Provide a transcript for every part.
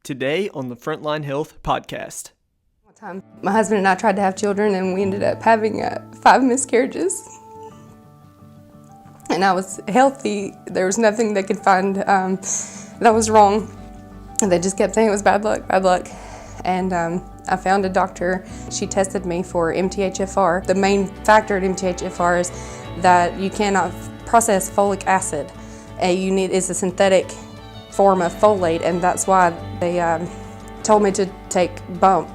today on the Frontline Health Podcast. One time, my husband and I tried to have children, and we ended up having 5 miscarriages. And I was healthy. There was nothing they could find that was wrong. And they just kept saying it was bad luck, bad luck. And I found a doctor. She tested me for MTHFR. The main factor at MTHFR is that you cannot process folic acid. It's a synthetic form of folate, and that's why they told me to take Bump.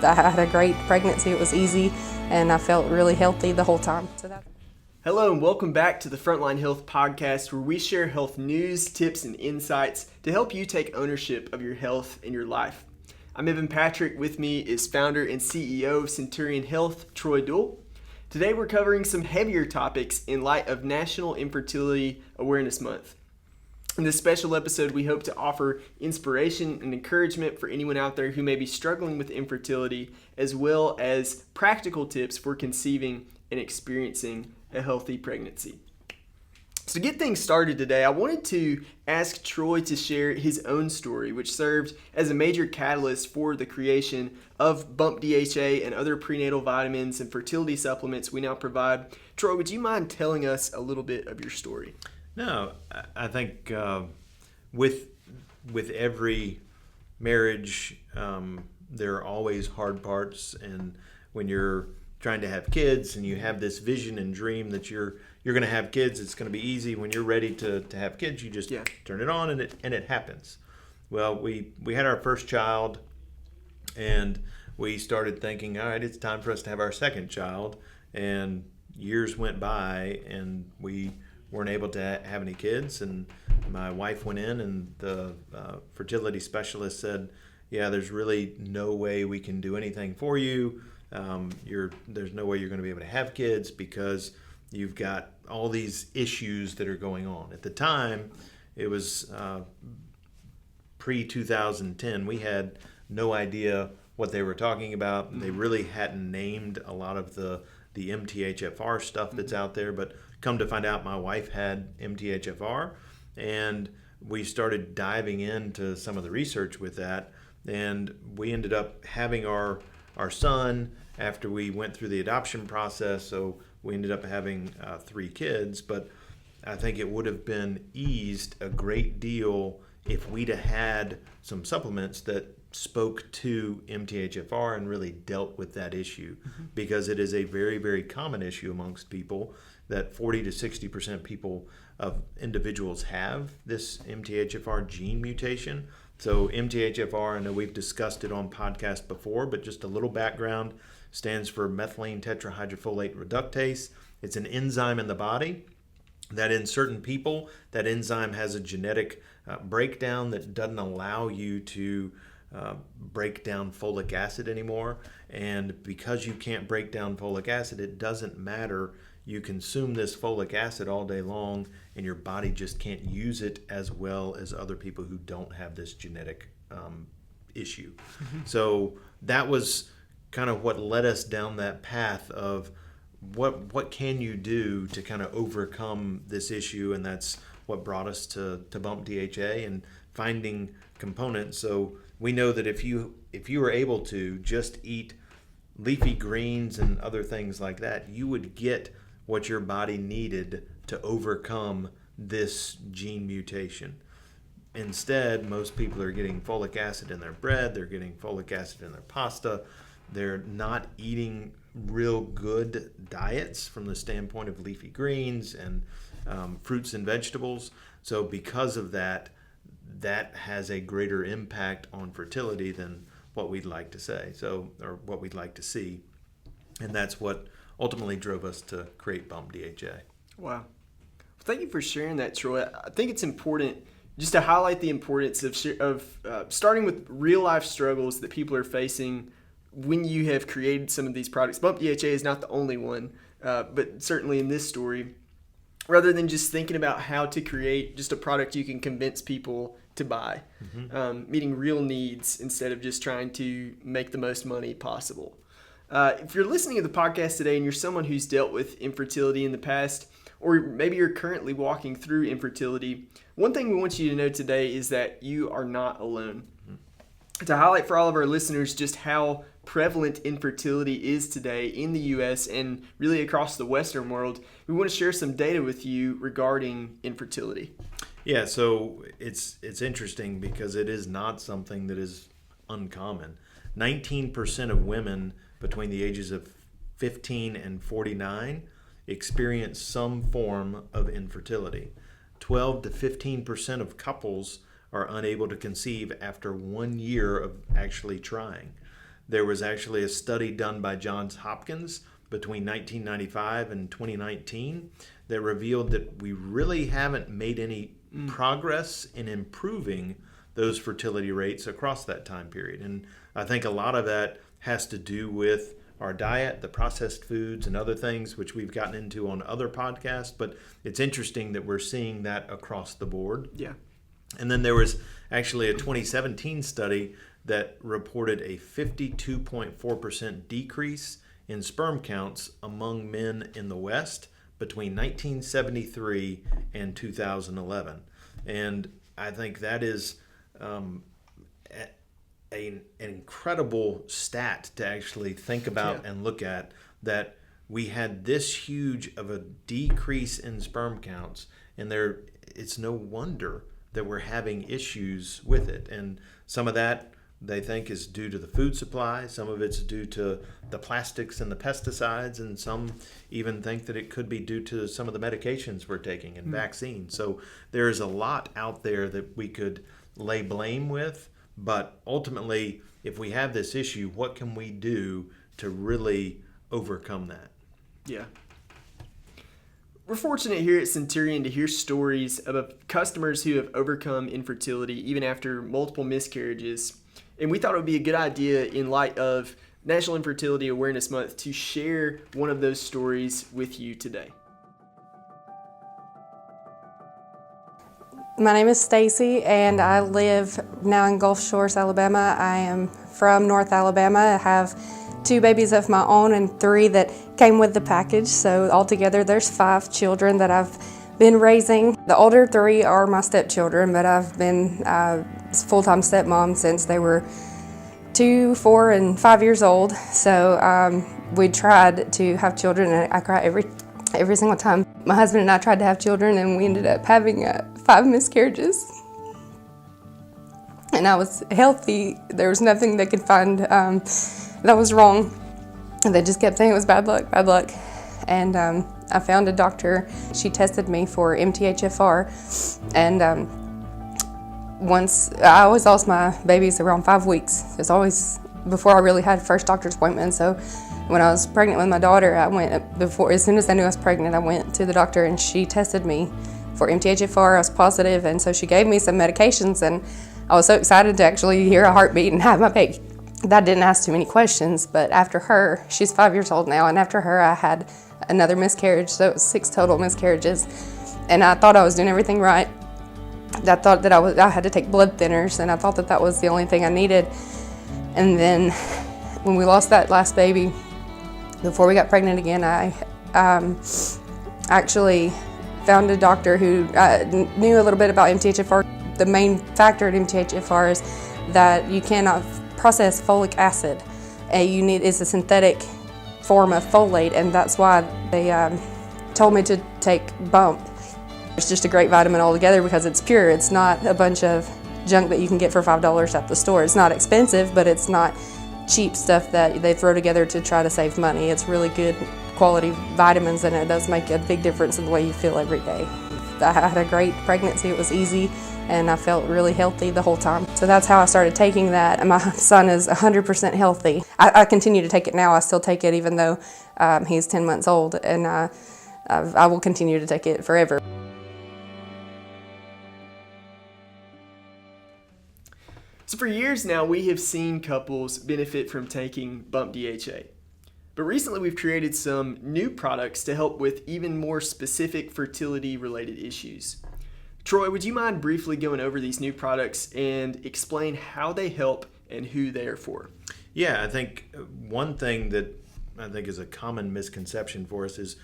I had a great pregnancy. It was easy, and I felt really healthy the whole time. Hello and welcome back to the Frontline Health Podcast, where we share health news, tips, and insights to help you take ownership of your health and your life. I'm Evan Patrick. With me is founder and CEO of Centurion Health, Troy Duell. Today we're covering some heavier topics in light of National Infertility Awareness Month. In this special episode, we hope to offer inspiration and encouragement for anyone out there who may be struggling with infertility, as well as practical tips for conceiving and experiencing a healthy pregnancy. So to get things started today, I wanted to ask Troy to share his own story, which served as a major catalyst for the creation of Bump DHA and other prenatal vitamins and fertility supplements we now provide. Troy, would you mind telling us a little bit of your story? No, I think with every marriage, there are always hard parts, and when you're trying to have kids and you have this vision and dream that you're going to have kids, it's going to be easy. When you're ready to have kids, you just turn it on and it happens. Well, we had our first child, and we started thinking, all right, it's time for us to have our second child, and years went by and we weren't able to have any kids, and my wife went in and the fertility specialist said, yeah, there's really no way we can do anything for you. There's no way you're going to be able to have kids because you've got all these issues that are going on. At the time, it was pre-2010. We had no idea what they were talking about. They really hadn't named a lot of the MTHFR stuff that's out there, but come to find out, my wife had MTHFR, and we started diving into some of the research with that, and we ended up having our son after we went through the adoption process, so we ended up having 3 kids. But I think it would have been eased a great deal if we'd have had some supplements that spoke to MTHFR and really dealt with that issue, because it is a very, very common issue amongst people that 40 to 60% of individuals have this MTHFR gene mutation. So MTHFR, I know we've discussed it on podcast before, but just a little background, stands for methylene tetrahydrofolate reductase. It's an enzyme in the body that in certain people, that enzyme has a genetic breakdown that doesn't allow you to break down folic acid anymore. And because you can't break down folic acid, it doesn't matter. You consume this folic acid all day long, and your body just can't use it as well as other people who don't have this genetic issue. So that was kind of what led us down that path of what can you do to kind of overcome this issue, and that's what brought us to Bump DHA and finding components. So we know that if you were able to just eat leafy greens and other things like that, you would get what your body needed to overcome this gene mutation. Instead, most people are getting folic acid in their bread, they're getting folic acid in their pasta, they're not eating real good diets from the standpoint of leafy greens and fruits and vegetables. So because of that has a greater impact on fertility than what we'd like to say, or what we'd like to see. And that's what ultimately drove us to create Bump DHA. Wow. Well, thank you for sharing that, Troy. I think it's important just to highlight the importance of starting with real life struggles that people are facing when you have created some of these products. Bump DHA is not the only one, but certainly in this story, rather than just thinking about how to create just a product you can convince people to buy, meeting real needs instead of just trying to make the most money possible. If you're listening to the podcast today and you're someone who's dealt with infertility in the past, or maybe you're currently walking through infertility, one thing we want you to know today is that you are not alone. To highlight for all of our listeners just how prevalent infertility is today in the U.S. and really across the Western world, we want to share some data with you regarding infertility. Yeah, so it's interesting because it is not something that is uncommon. 19% of women between the ages of 15 and 49 experience some form of infertility. 12 to 15% of couples are unable to conceive after 1 year of actually trying. There was actually a study done by Johns Hopkins between 1995 and 2019 that revealed that we really haven't made any progress in improving those fertility rates across that time period. And I think a lot of that has to do with our diet, the processed foods and other things, which we've gotten into on other podcasts. But it's interesting that we're seeing that across the board. Yeah. And then there was actually a 2017 study that reported a 52.4% decrease in sperm counts among men in the West between 1973 and 2011. And I think that is an incredible stat to actually think about and look at, that we had this huge of a decrease in sperm counts, and it's no wonder that we're having issues with it. And some of that they think is due to the food supply, some of it's due to the plastics and the pesticides, and some even think that it could be due to some of the medications we're taking and vaccines. So there's a lot out there that we could lay blame with, but ultimately, if we have this issue, what can we do to really overcome that? Yeah. We're fortunate here at Centurion to hear stories of customers who have overcome infertility even after multiple miscarriages. And we thought it would be a good idea, in light of National Infertility Awareness Month, to share one of those stories with you today. My name is Stacy, and I live now in Gulf Shores, Alabama. I am from North Alabama. I have 2 babies of my own and 3 that came with the package. So altogether, there's 5 children that I've been raising. The older 3 are my stepchildren, but I've been full-time stepmom since they were 2, 4, and 5 years old. So we tried to have children, and I cry every single time. My husband and I tried to have children, and we ended up having 5 miscarriages. And I was healthy. There was nothing they could find that was wrong. And they just kept saying it was bad luck, bad luck. And I found a doctor. She tested me for MTHFR, and once I always lost my babies around 5 weeks. It's always before I really had first doctor's appointment. So when I was pregnant with my daughter, as soon as I knew I was pregnant, I went to the doctor, and she tested me for MTHFR. I was positive, and so she gave me some medications, and I was so excited to actually hear a heartbeat and have my baby. That didn't ask too many questions, but after her, she's 5 years old now, and after her I had another miscarriage, so it was 6 total miscarriages. And I thought I was doing everything right. I thought that I had to take blood thinners, and I thought that was the only thing I needed. And then when we lost that last baby, before we got pregnant again, I actually found a doctor who knew a little bit about MTHFR. The main factor at MTHFR is that you cannot process folic acid. It's a synthetic form of folate, and that's why they told me to take Bump. It's just a great vitamin altogether because it's pure. It's not a bunch of junk that you can get for $5 at the store. It's not expensive, but it's not cheap stuff that they throw together to try to save money. It's really good quality vitamins, and it does make a big difference in the way you feel every day. I had a great pregnancy. It was easy, and I felt really healthy the whole time. So that's how I started taking that. And my son is 100% healthy. I continue to take it now. I still take it even though he's 10 months old, and I will continue to take it forever. So for years now, we have seen couples benefit from taking Bump DHA. But recently we've created some new products to help with even more specific fertility-related issues. Troy, would you mind briefly going over these new products and explain how they help and who they are for? Yeah, I think one thing that I think is a common misconception for us is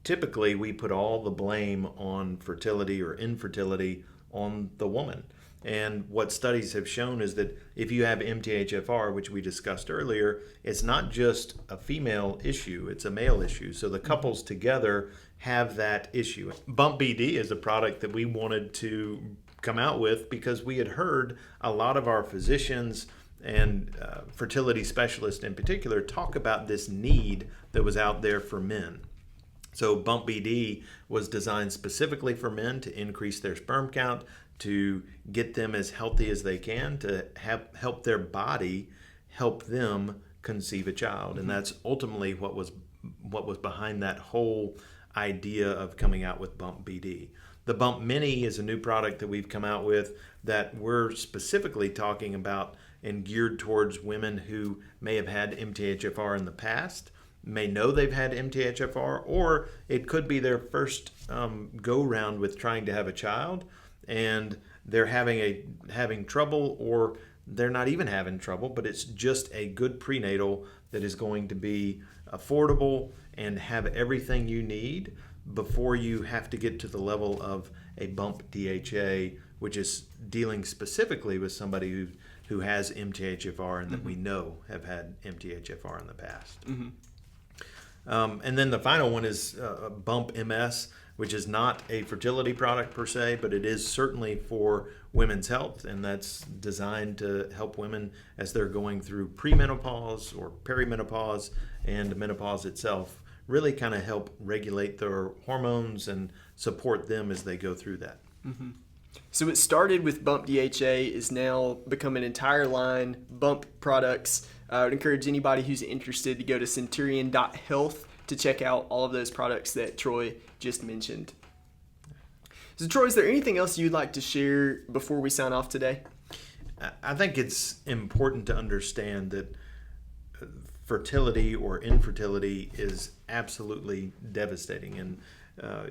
typically we put all the blame on fertility or infertility on the woman. And what studies have shown is that if you have MTHFR, which we discussed earlier, it's not just a female issue, it's a male issue. So the couples together have that issue. Bump BD is a product that we wanted to come out with because we had heard a lot of our physicians and fertility specialists in particular talk about this need that was out there for men. So Bump BD was designed specifically for men to increase their sperm count, to get them as healthy as they can, to help their body help them conceive a child. And that's ultimately what was behind that whole idea of coming out with Bump BD. The Bump Mini is a new product that we've come out with that we're specifically talking about and geared towards women who may have had MTHFR in the past, may know they've had MTHFR, or it could be their first go-round with trying to have a child, and they're having trouble, or they're not even having trouble, but it's just a good prenatal that is going to be affordable and have everything you need before you have to get to the level of a Bump DHA, which is dealing specifically with somebody who has MTHFR and that we know have had MTHFR in the past. And then the final one is Bump MS, which is not a fertility product per se, but it is certainly for women's health, and that's designed to help women as they're going through premenopause or perimenopause and menopause itself, really kind of help regulate their hormones and support them as they go through that. So it started with Bump DHA, is now become an entire line, Bump products. I would encourage anybody who's interested to go to Centurion.Health to check out all of those products that Troy just mentioned. So Troy, is there anything else you'd like to share before we sign off today? I think it's important to understand that fertility or infertility is absolutely devastating. And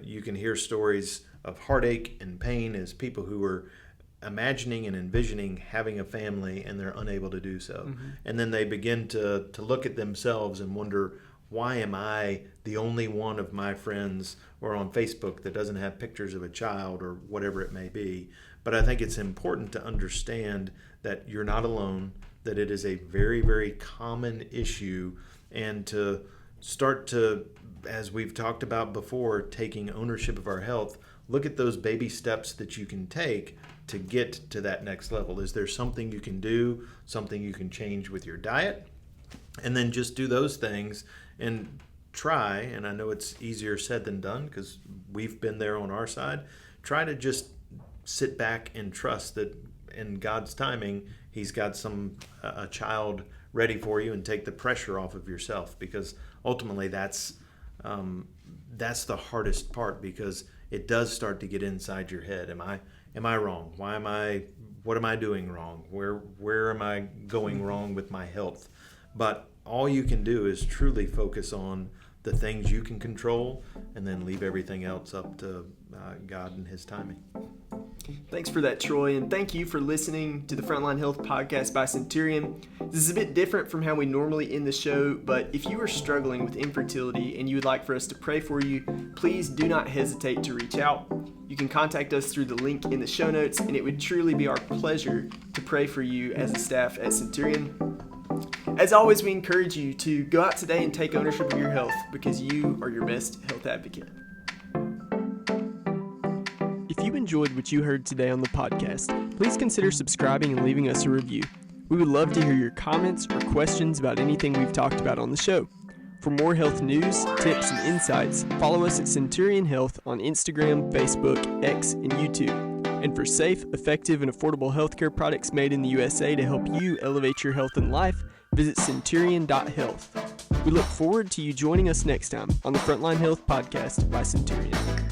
you can hear stories of heartache and pain as people who are imagining and envisioning having a family and they're unable to do so. And then they begin to look at themselves and wonder, why am I the only one of my friends or on Facebook that doesn't have pictures of a child or whatever it may be? But I think it's important to understand that you're not alone, that it is a very, very common issue, and to start to, as we've talked about before, taking ownership of our health, look at those baby steps that you can take to get to that next level. Is there something you can do, something you can change with your diet? And then just do those things and try, and I know it's easier said than done because we've been there on our side, try to just sit back and trust that in God's timing, He's got a child ready for you, and take the pressure off of yourself, because ultimately that's the hardest part, because it does start to get inside your head. Am I wrong? What am I doing wrong? Where am I going wrong with my health? But all you can do is truly focus on the things you can control, and then leave everything else up to God and His timing. Thanks for that, Troy, and thank you for listening to the Frontline Health Podcast by Centurion. This is a bit different from how we normally end the show, but if you are struggling with infertility and you would like for us to pray for you, please do not hesitate to reach out. You can contact us through the link in the show notes, and it would truly be our pleasure to pray for you as a staff at Centurion. As always, we encourage you to go out today and take ownership of your health, because you are your best health advocate. If you enjoyed what you heard today on the podcast, please consider subscribing and leaving us a review. We would love to hear your comments or questions about anything we've talked about on the show. For more health news, tips, and insights, follow us at Centurion Health on Instagram, Facebook, X, and YouTube. And for safe, effective, and affordable healthcare products made in the USA to help you elevate your health and life, visit Centurion.Health. We look forward to you joining us next time on the Frontline Health Podcast by Centurion.